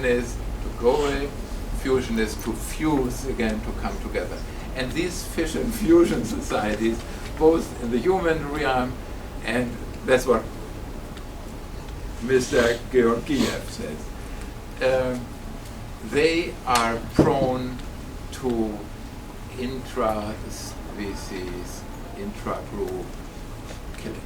fission is to go away, fusion is to fuse again, to come together. And these fission-fusion societies, both in the human realm, and that's what Mr. Georgiev says, they are prone to intra-species, intra-group killings.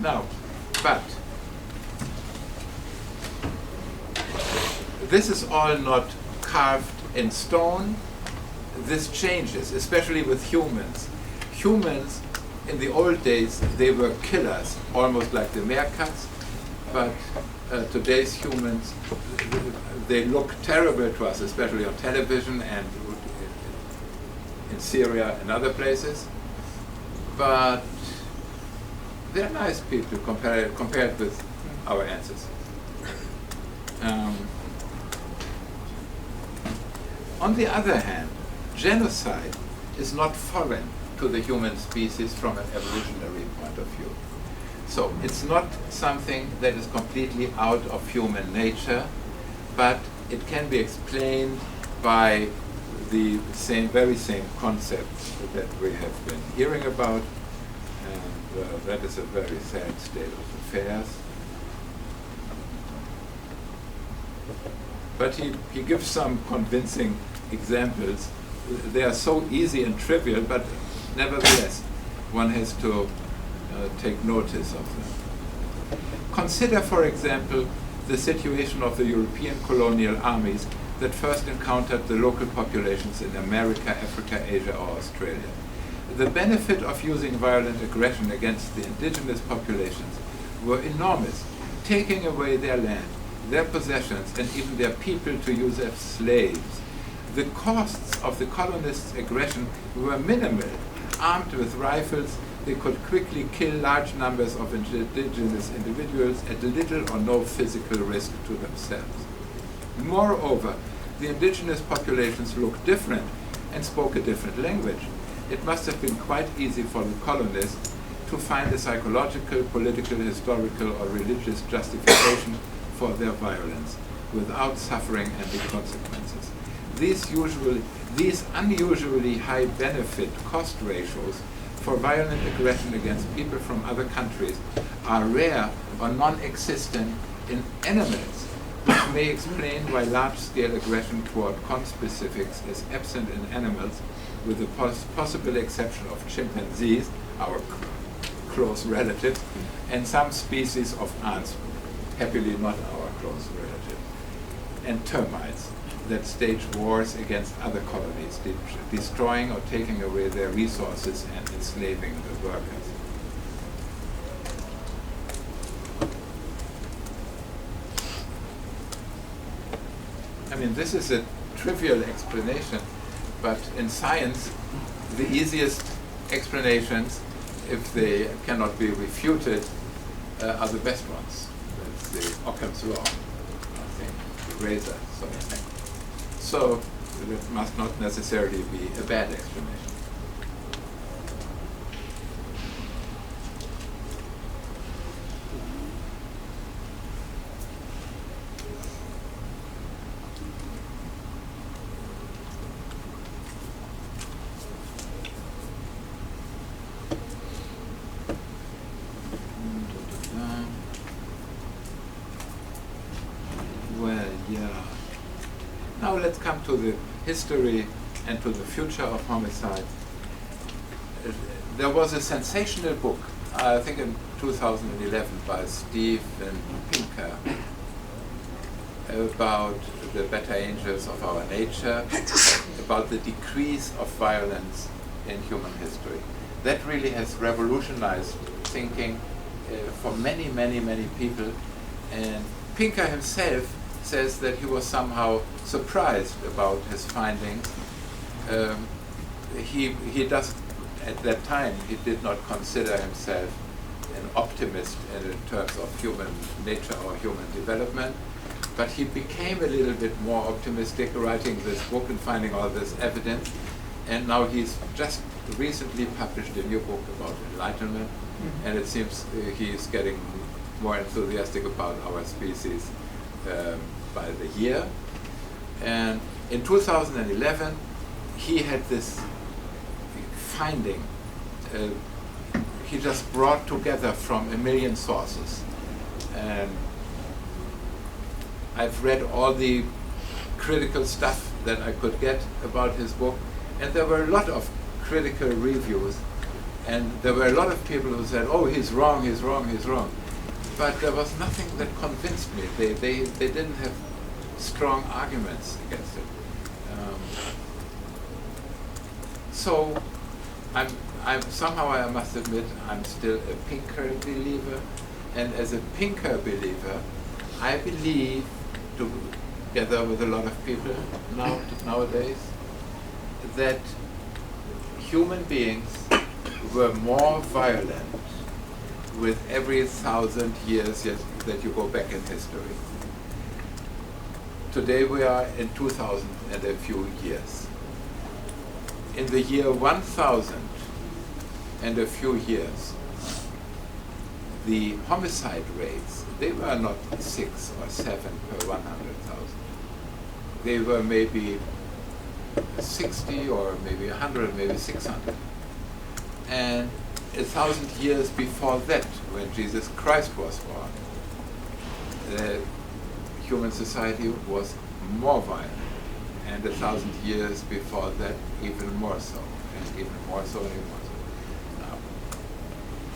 Now, but this is all not carved in stone. This changes, especially with humans. Humans, in the old days, they were killers, almost like the meerkats, but today's humans, they look terrible to us, especially on television and in Syria and other places. But they're nice people compared with our ancestors. On the other hand, genocide is not foreign to the human species from an evolutionary point of view. So it's not something that is completely out of human nature, but it can be explained by the very same concepts that we have been hearing about, and that is a very sad state of affairs. But he gives some convincing examples. They are so easy and trivial, but nevertheless, one has to take notice of them. Consider, for example, the situation of the European colonial armies that first encountered the local populations in America, Africa, Asia, or Australia. The benefit of using violent aggression against the indigenous populations were enormous, taking away their land, their possessions, and even their people to use as slaves. The costs of the colonists' aggression were minimal. Armed with rifles, they could quickly kill large numbers of indigenous individuals at little or no physical risk to themselves. Moreover, the indigenous populations looked different and spoke a different language. It must have been quite easy for the colonists to find a psychological, political, historical, or religious justification for their violence without suffering any consequences. These unusually high benefit-cost ratios for violent aggression against people from other countries are rare or non-existent in animals, which may explain why large-scale aggression toward conspecifics is absent in animals, with the possible exception of chimpanzees, our close relatives, and some species of ants, happily not our close relatives, and termites that stage wars against other colonies, destroying or taking away their resources and enslaving the workers. I mean, this is a trivial explanation, but in science, the easiest explanations, if they cannot be refuted, are the best ones. That's the Occam's law, I think, the razor sort of thing. So it must not necessarily be a bad explanation. Well, yeah. Now let's come to the history and to the future of homicide. There was a sensational book, I think in 2011, by Stephen Pinker, about the better angels of our nature, about the decrease of violence in human history. That really has revolutionized thinking for many, many, many people. And Pinker himself says that he was somehow surprised about his findings. He does, at that time, he did not consider himself an optimist in terms of human nature or human development, but he became a little bit more optimistic writing this book and finding all this evidence. And now he's just recently published a new book about enlightenment, And it seems he is getting more enthusiastic about our species by the year. And in 2011, he had this finding. He just brought together from 1 million sources. And I've read all the critical stuff that I could get about his book, and there were a lot of critical reviews, and there were a lot of people who said, oh, he's wrong, he's wrong, he's wrong. But there was nothing that convinced me. They didn't have strong arguments against it. So I'm somehow, I must admit, I'm still a Pinker believer, and as a Pinker believer, I believe, together with a lot of people nowadays, that human beings were more violent with every 1,000 years that you go back in history. Today we are in 2000 and a few years. In the year 1000 and a few years, the homicide rates, they were not 6 or 7 per 100,000. They were maybe 60 or maybe 100, maybe 600. And 1,000 years before that, when Jesus Christ was born, the human society was more violent. And 1,000 years before that, even more so, and even more so, and even more so. Now,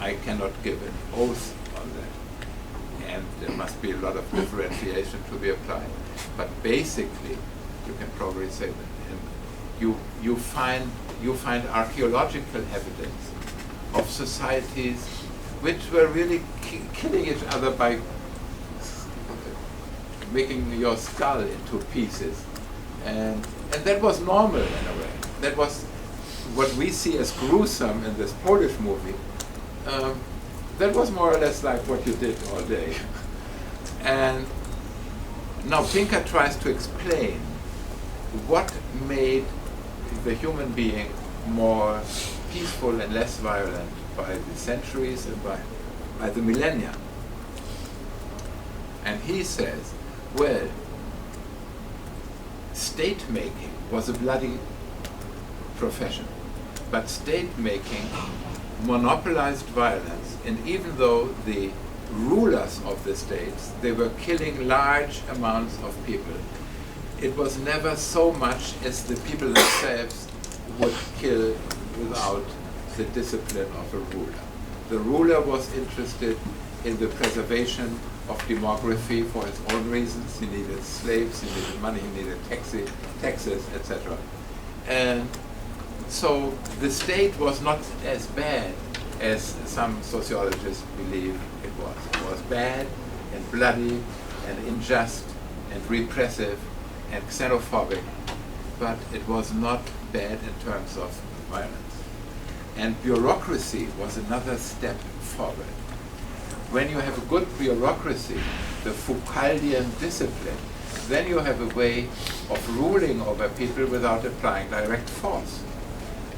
I cannot give an oath on that, and there must be a lot of differentiation to be applied. But basically, you can probably say that. And you find archaeological evidence of societies which were really killing each other by making your skull into pieces. And that was normal in a way. That was what we see as gruesome in this Polish movie. That was more or less like what you did all day. And now Pinker tries to explain what made the human being more peaceful and less violent by the centuries and by the millennia. And he says, well, state-making was a bloody profession, but state-making monopolized violence, and even though the rulers of the states, they were killing large amounts of people, it was never so much as the people themselves would kill without the discipline of a ruler. The ruler was interested in the preservation of demography for his own reasons. He needed slaves, he needed money, he needed taxes, etc. And so the state was not as bad as some sociologists believe it was. It was bad and bloody and unjust and repressive and xenophobic, but it was not bad in terms of violence. And bureaucracy was another step forward. When you have a good bureaucracy, the Foucauldian discipline, then you have a way of ruling over people without applying direct force.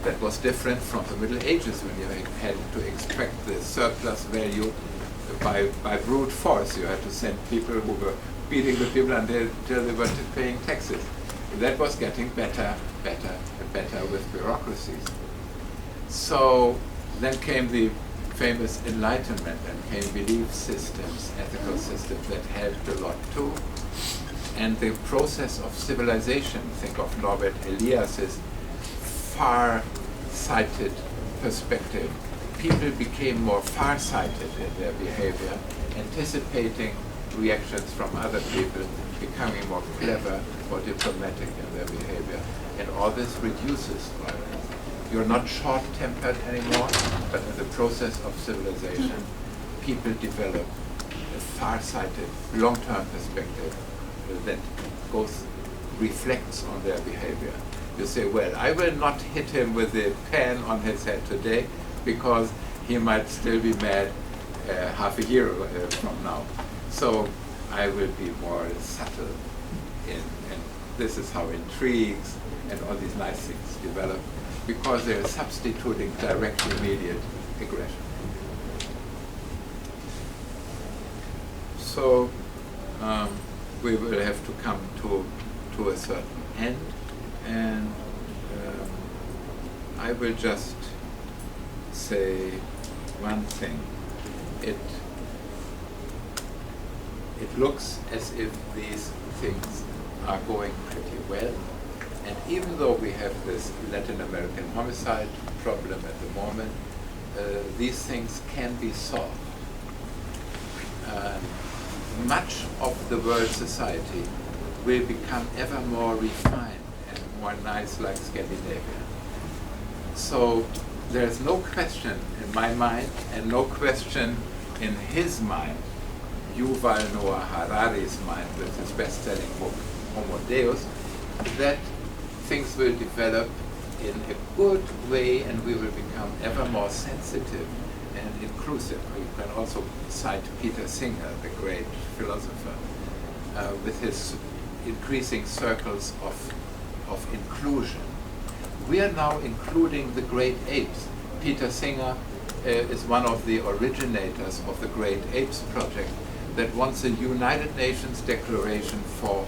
That was different from the Middle Ages, when you had to extract the surplus value by brute force. You had to send people who were beating the people until they were paying taxes. That was getting better, better, and better with bureaucracies. So then came the famous Enlightenment, and came belief systems, ethical systems that helped a lot too. And the process of civilization, think of Norbert Elias's far-sighted perspective. People became more far-sighted in their behavior, anticipating reactions from other people, becoming more clever, more diplomatic in their behavior. And all this reduces violence. You're not short-tempered anymore, but in the process of civilization, people develop a far-sighted, long-term perspective that reflects on their behavior. You say, well, I will not hit him with a pen on his head today because he might still be mad half a year from now. So I will be more subtle and this is how intrigues and all these nice things develop, because they're substituting direct, immediate aggression. So we will have to come to a certain end, and I will just say one thing. It looks as if these things are going pretty well, and even though we have this Latin American homicide problem at the moment, these things can be solved. Much of the world society will become ever more refined and more nice like Scandinavia. So there's no question in my mind and no question in his mind, Yuval Noah Harari's mind with his best-selling book Homo Deus, that things will develop in a good way and we will become ever more sensitive and inclusive. You can also cite Peter Singer, the great philosopher, with his increasing circles of inclusion. We are now including the great apes. Peter Singer is one of the originators of the Great Apes Project that wants a United Nations declaration for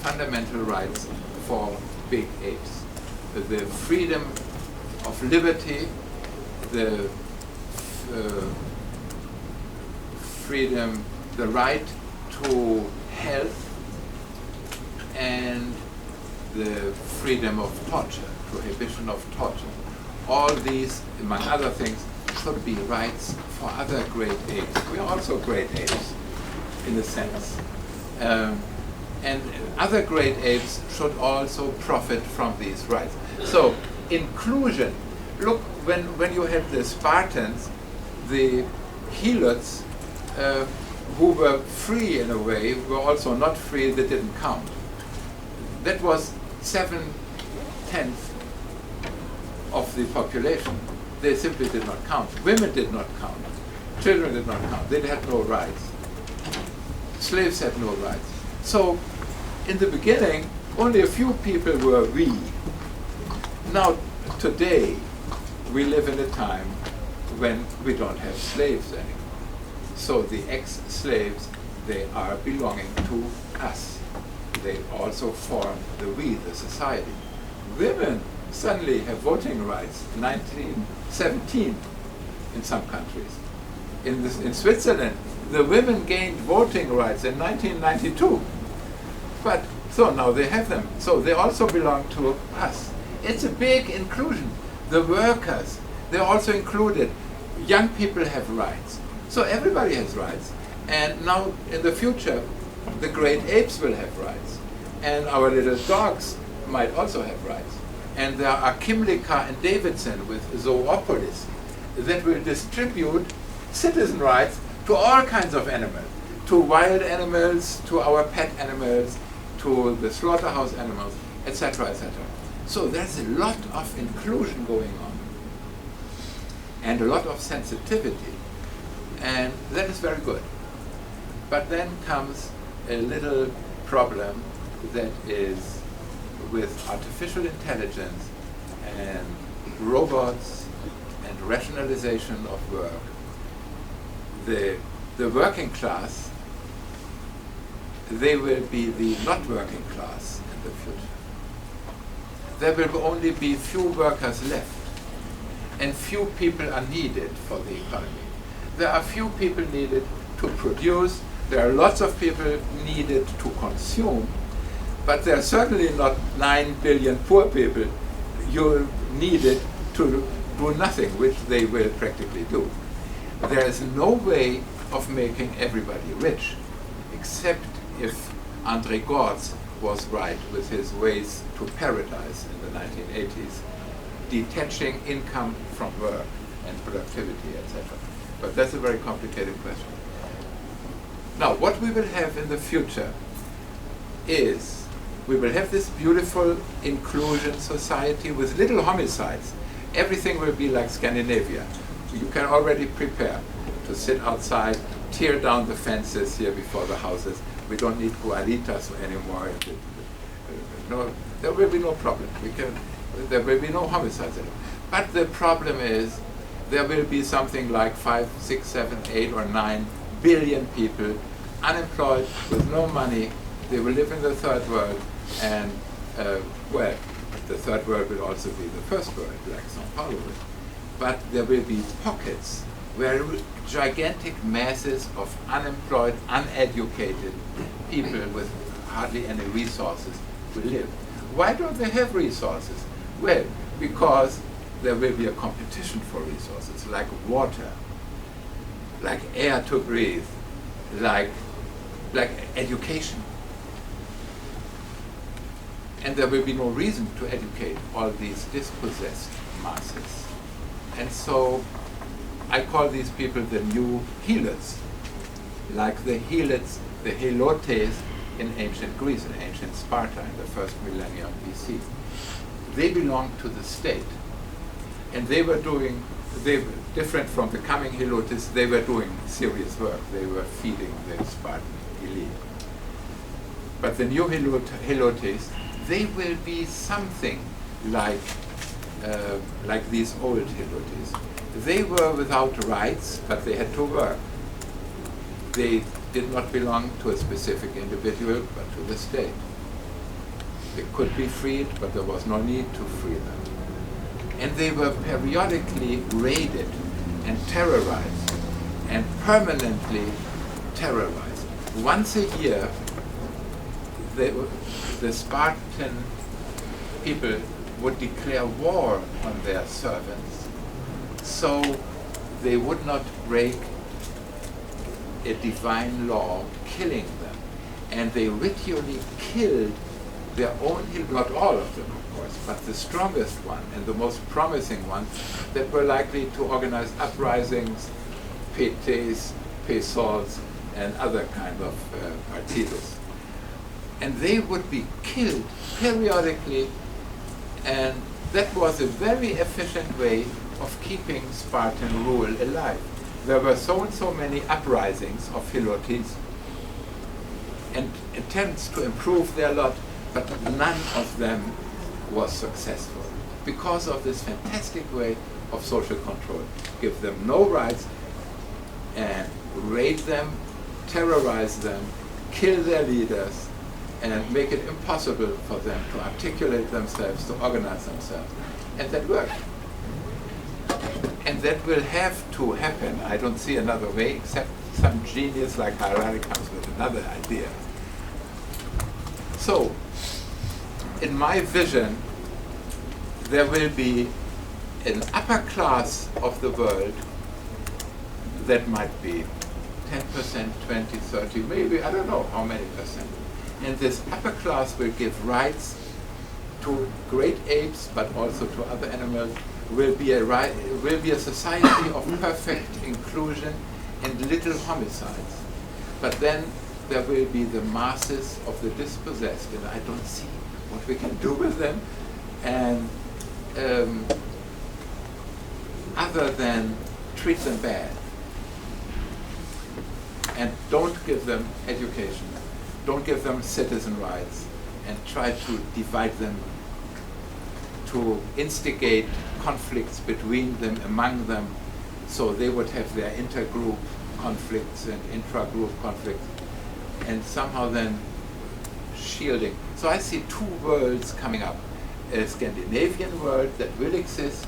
fundamental rights for big apes. The freedom of liberty, the freedom, the right to health, and the freedom of torture, prohibition of torture. All these, among other things, should be rights for other great apes. We are also great apes, in a sense. And other great apes should also profit from these rights. So, inclusion. Look, when you had the Spartans, the Helots, who were free in a way, were also not free, they didn't count. That was 7/10 of the population. They simply did not count. Women did not count. Children did not count. They had no rights. Slaves had no rights. So, in the beginning, only a few people were we. Now, today, we live in a time when we don't have slaves anymore. So the ex-slaves, they are belonging to us. They also form the we, the society. Women suddenly have voting rights, 1917 in some countries. In Switzerland, the women gained voting rights in 1992. But, so now they have them. So they also belong to us. It's a big inclusion. The workers, they're also included. Young people have rights. So everybody has rights. And now in the future, the great apes will have rights. And our little dogs might also have rights. And there are Kimlicka and Davidson with Zoopolis that will distribute citizen rights to all kinds of animals, to wild animals, to our pet animals, to the slaughterhouse animals, etc., etc. So there's a lot of inclusion going on and a lot of sensitivity, and that is very good. But then comes a little problem that is with artificial intelligence and robots and rationalization of work. The working class, they will be the not working class in the future. There will only be few workers left, and few people are needed for the economy. There are few people needed to produce, there are lots of people needed to consume, but there are certainly not 9 billion poor people you needed to do nothing, which they will practically do. There is no way of making everybody rich, except if André Gortz was right with his ways to paradise in the 1980s, detaching income from work and productivity, etc. But that's a very complicated question. Now, what we will have in the future is we will have this beautiful inclusion society with little homicides. Everything will be like Scandinavia. You can already prepare to sit outside, tear down the fences here before the houses. We don't need guaritas anymore. No, there will be no problem. There will be no homicides anymore. But the problem is there will be something like 5, 6, 7, 8, or 9 billion people unemployed, with no money. They will live in the third world, and well, the third world will also be the first world, like Sao Paulo will. But there will be pockets where gigantic masses of unemployed, uneducated people with hardly any resources will live. Why don't they have resources? Well, because there will be a competition for resources, like water, like air to breathe, like education. And there will be no reason to educate all these dispossessed masses. And so I call these people the new healers, like the helots, the helotes in ancient Greece, in ancient Sparta, in the first millennium BC. They belonged to the state. And they were different from the coming helotes, they were doing serious work. They were feeding the Spartan elite. But the new helotes, they will be something like these old helotes. They were without rights, but they had to work. They did not belong to a specific individual, but to the state. They could be freed, but there was no need to free them. And they were periodically raided and terrorized, and permanently terrorized. Once a year, the Spartan people would declare war on their servants, so they would not break a divine law killing them. And they ritually killed their own, not all of them of course, but the strongest one and the most promising ones that were likely to organize uprisings, PTs, PSOLs, and other kind of partidos. And they would be killed periodically, and that was a very efficient way of keeping Spartan rule alive. There were so and so many uprisings of helotes and attempts to improve their lot, but none of them was successful because of this fantastic way of social control. Give them no rights and raid them, terrorize them, kill their leaders, and make it impossible for them to articulate themselves, to organize themselves. And that worked. And that will have to happen. I don't see another way, except some genius like Harari comes with another idea. So, in my vision, there will be an upper class of the world that might be 10%, 20, 30, maybe, I don't know how many percent. And this upper class will give rights to great apes, but also to other animals. Will be a society of perfect inclusion and little homicides. But then there will be the masses of the dispossessed, and I don't see what we can do with them, and other than treat them bad. And don't give them education, don't give them citizen rights, and try to divide them, to instigate conflicts between them, among them, so they would have their intergroup conflicts and intra-group conflicts, and somehow then shielding. So I see two worlds coming up. A Scandinavian world that will exist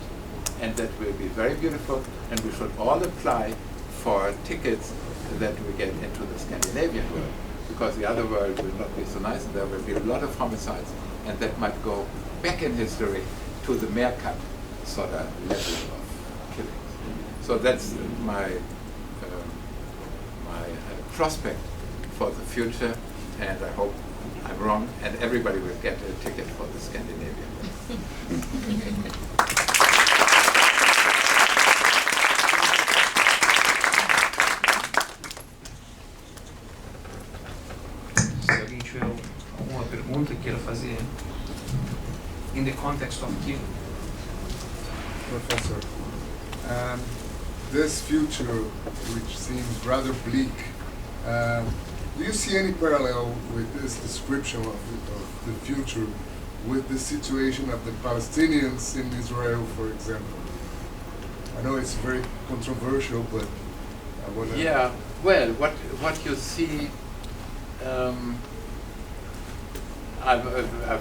and that will be very beautiful, and we should all apply for tickets that we get into the Scandinavian world, because the other world will not be so nice, and there will be a lot of homicides, and that might go back in history to the Meerkat sort of level of killings. So that's my prospect for the future, and I hope I'm wrong, and everybody will get a ticket for the Scandinavian. Se alguém tiver alguma pergunta que queira fazer, in the context of Kim. Professor, this future, which seems rather bleak, do you see any parallel with this description of the future with the situation of the Palestinians in Israel, for example? I know it's very controversial, but I want to... Yeah, well, what you see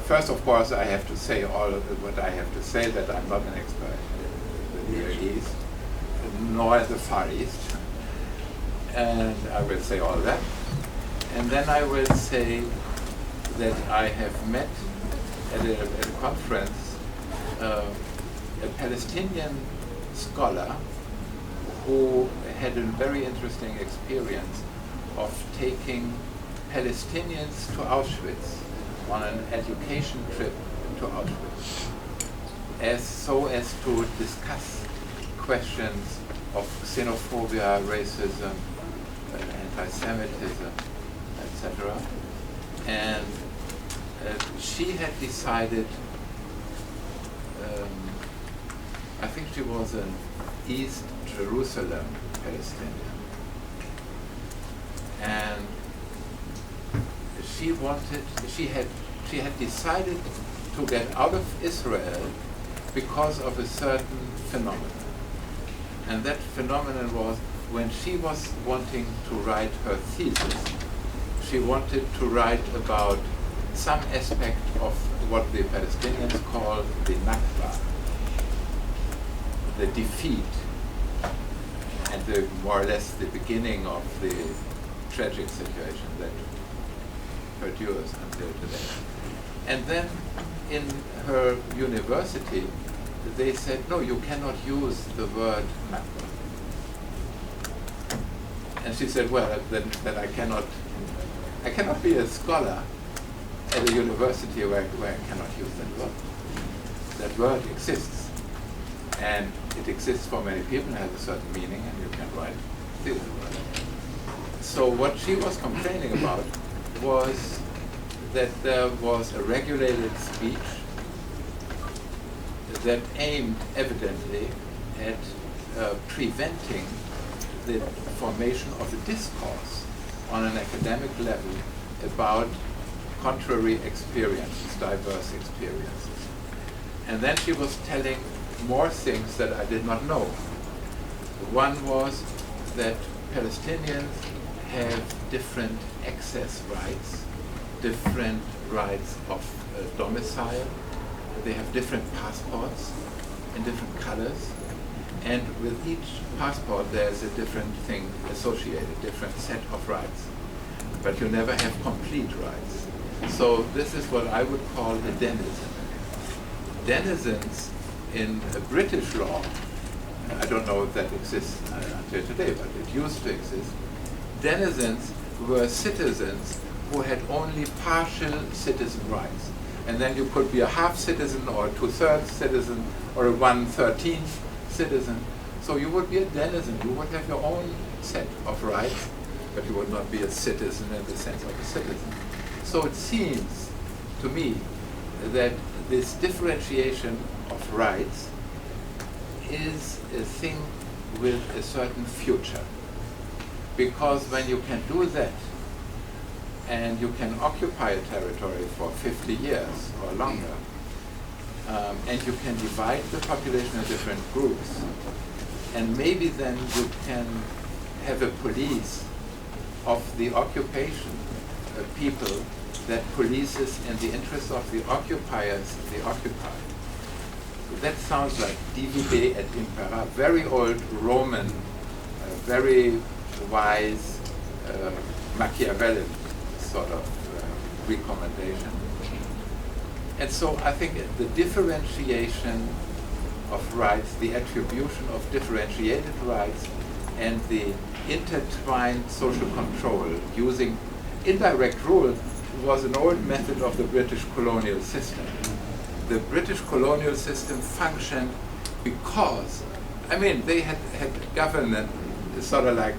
First, of course, I have to say all what I have to say, that I'm not an expert in the Near East, nor in the Far East. And I will say all that. And then I will say that I have met at a conference a Palestinian scholar who had a very interesting experience of taking Palestinians to Auschwitz on an education trip to Auschwitz, so as to discuss questions of xenophobia, racism, anti-Semitism, etc. And she had decided, I think she was an East Jerusalem Palestinian, and she had decided to get out of Israel because of a certain phenomenon. And that phenomenon was when she was wanting to write her thesis, she wanted to write about some aspect of what the Palestinians call the Nakba, the defeat, and more or less the beginning of the tragic situation that perdures until today. And then in her university, they said, no, you cannot use the word Nakba. And she said, well, then I cannot be a scholar at a university where I cannot use that word. That word exists. And it exists for many people and has a certain meaning, and you can write the word. So what she was complaining about was that there was a regulated speech that aimed evidently at preventing the formation of a discourse on an academic level about contrary experiences, diverse experiences. And then she was telling more things that I did not know. One was that Palestinians have different access rights, different rights of domicile. They have different passports in different colors. And with each passport, there's a different thing associated, different set of rights. But you never have complete rights. So this is what I would call a denizen. Denizens in British law, I don't know if that exists until today, but it used to exist. Denizens were citizens who had only partial citizen rights. And then you could be a half citizen or a 2/3 citizen or a 1/13 citizen. So you would be a denizen. You would have your own set of rights, but you would not be a citizen in the sense of a citizen. So it seems to me that this differentiation of rights is a thing with a certain future. Because when you can do that, and you can occupy a territory for 50 years or longer, and you can divide the population in different groups, and maybe then you can have a police of the occupation, people that polices in the interest of the occupiers, the occupied. That sounds like divide et impera, very old Roman, very wise Machiavellian sort of recommendation. And so I think the differentiation of rights, the attribution of differentiated rights, and the intertwined social control using indirect rule was an old method of the British colonial system. The British colonial system functioned because, I mean, they had governed sort of like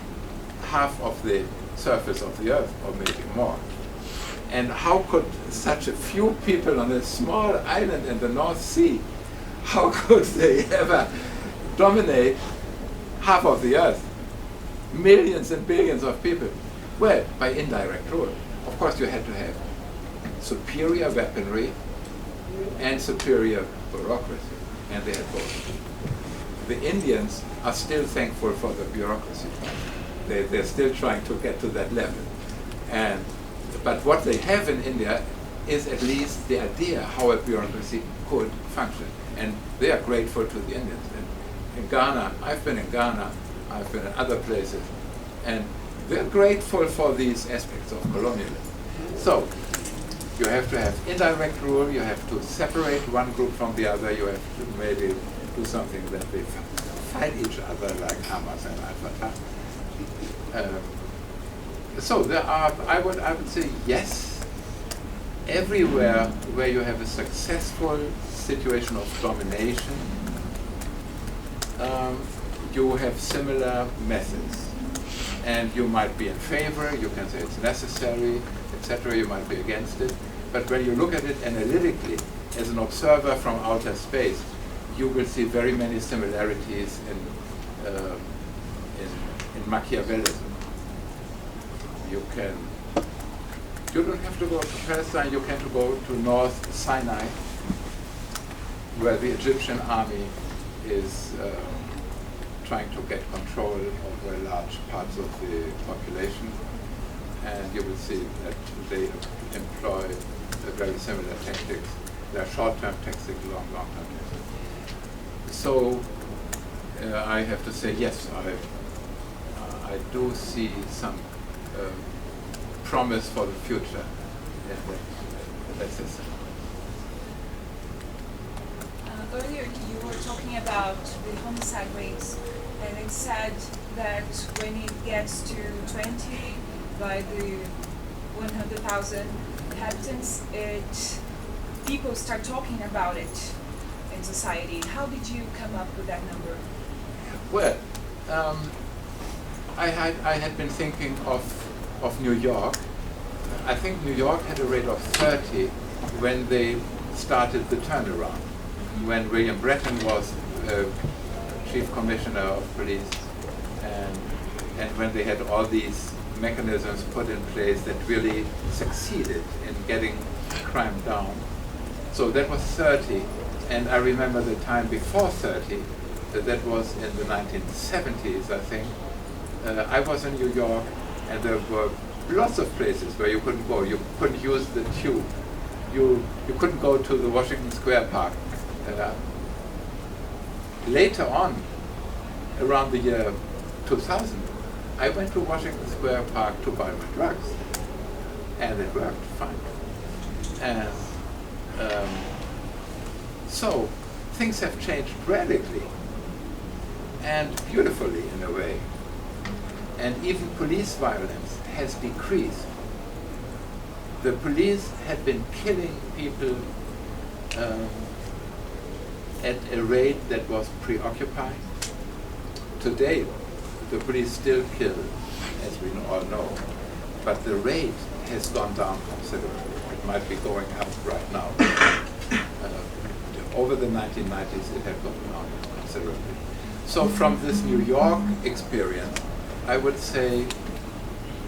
half of the surface of the earth, or maybe more. And how could such a few people on a small island in the North Sea, how could they ever dominate half of the earth? Millions and billions of people. Well, by indirect rule. Of course, you had to have superior weaponry and superior bureaucracy, and they had both. The Indians are still thankful for the bureaucracy. They're still trying to get to that level. And but what they have in India is at least the idea how a bureaucracy could function. And they are grateful to the Indians. And in Ghana, I've been in Ghana, I've been in other places, and they're grateful for these aspects of colonialism. So, you have to have indirect rule, you have to separate one group from the other, you have to maybe do something that they fight each other like Hamas and Al-Fatah. So there are, I would say yes, everywhere where you have a successful situation of domination, you have similar methods. And you might be in favor, you can say it's necessary, etc., you might be against it. But when you look at it analytically, as an observer from outer space, you will see very many similarities in Machiavellism. You don't have to go to Palestine, you can go to North Sinai, where the Egyptian army is trying to get control over large parts of the population, and you will see that they employ very similar tactics. There are short-term tactics, long-term tactics. So I have to say yes, I do see some promise for the future in that system. Earlier you were talking about the homicide rates, and it said that when it gets to 20 by the 100,000 inhabitants, people start talking about it in society. How did you come up with that number? Well, I had been thinking of New York. I think New York had a rate of 30 when they started the turnaround, when William Breton was chief commissioner of police, and when they had all these mechanisms put in place that really succeeded in getting crime down. So that was 30, and I remember the time before 30, that was in the 1970s, I think. I was in New York, and there were lots of places where you couldn't go. You couldn't use the tube. You couldn't go to the Washington Square Park. Later on, around the year 2000, I went to Washington Square Park to buy my drugs, and it worked fine. And so things have changed radically and beautifully in a way. And even police violence has decreased. The police had been killing people at a rate that was preoccupied. Today, the police still kill, as we all know, but the rate has gone down considerably. It might be going up right now. Over the 1990s, it had gone down considerably. So from this New York experience, I would say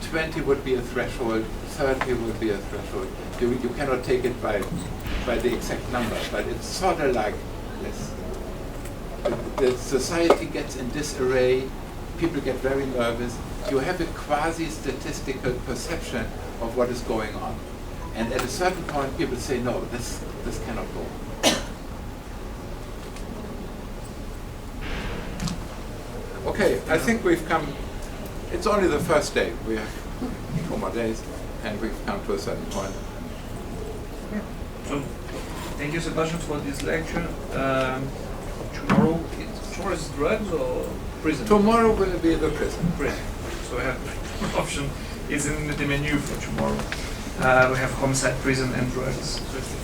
20 would be a threshold, 30 would be a threshold. You cannot take it by the exact number, but it's sort of like this. The society gets in disarray, people get very nervous, you have a quasi-statistical perception of what is going on. And at a certain point, people say, no, this cannot go on. Okay, I think we've come, it's only the first day. We have 4 more days, and we've come to a certain point. So, thank you, Sebastian, for this lecture. Tomorrow is drugs or prison? Tomorrow will be the prison. Prison. So we have option is in the menu for tomorrow. We have homicide, prison, and drugs. So it's a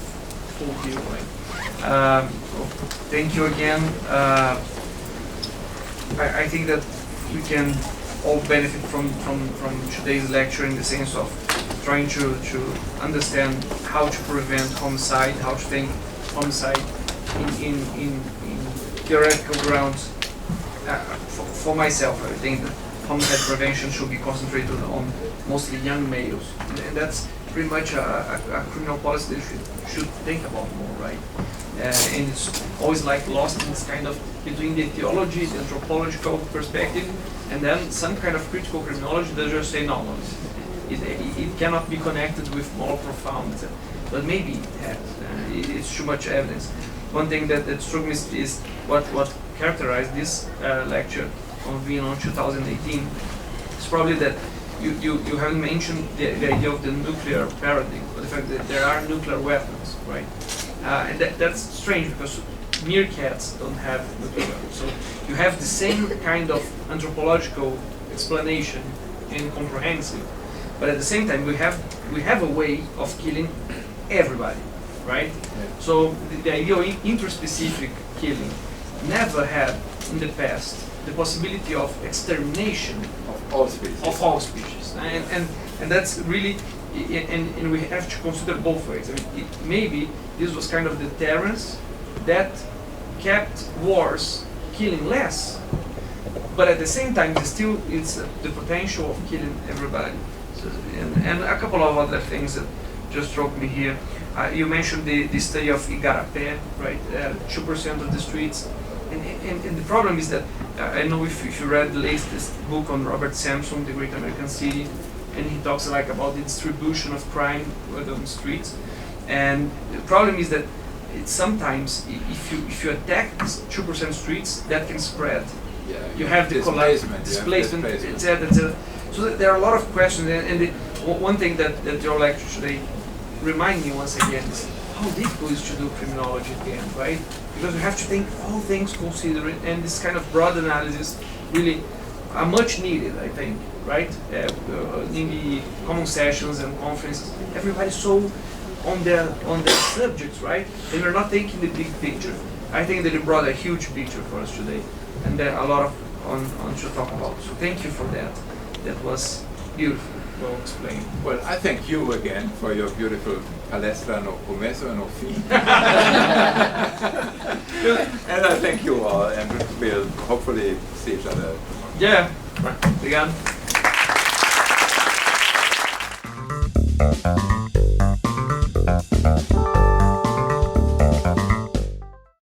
full deal, right? Thank you again. I think that we can all benefit from today's lecture in the sense of trying to understand how to prevent homicide, how to think homicide in theoretical grounds. For myself, I think that homicide prevention should be concentrated on mostly young males, and that's pretty much a criminal policy that we should think about more, right? And it's always like lost in this kind of between the theology, the anthropological perspective, and then some kind of critical criminology that just say no, it cannot be connected with more profound, but maybe it has. It's too much evidence. One thing that struck me is what characterized this lecture on Vienna 2018 is probably that you haven't mentioned the idea of the nuclear paradigm, or the fact that there are nuclear weapons, right? And that's strange because meerkats don't have nuclear weapons. So you have the same kind of anthropological explanation and comprehensive, but at the same time we have a way of killing everybody, right? Yeah. So the idea of interspecific killing never had in the past the possibility of extermination Of all species. of all species, and that's really, and we have to consider both ways. I mean, maybe this was kind of deterrence that kept wars killing less, but at the same time, it's the potential of killing everybody. So, and a couple of other things that just struck me here. You mentioned the study of Igarapé, right? 2% of the streets. And the problem is that, I know if you read the latest book on Robert Sampson, The Great American City, and he talks like about the distribution of crime on the streets. And the problem is that it's sometimes, if you attack 2% streets, that can spread. Yeah, You have the displacement, etc., etc. So there are a lot of questions, and one thing that your lecture today remind me once again is how difficult it is to do criminology again, right? Because you have to think all things considered, and this kind of broad analysis really are much needed, I think, right? In the common sessions and conferences, everybody's so on their subjects, right? And we're not taking the big picture. I think that you brought a huge picture for us today, and there are a lot of on to talk about. So thank you for that. That was beautiful. Well explained. Well, I thank you again for your beautiful palestra no começo no fim. And I thank you all, and we'll hopefully see each other tomorrow. Yeah. Obrigado.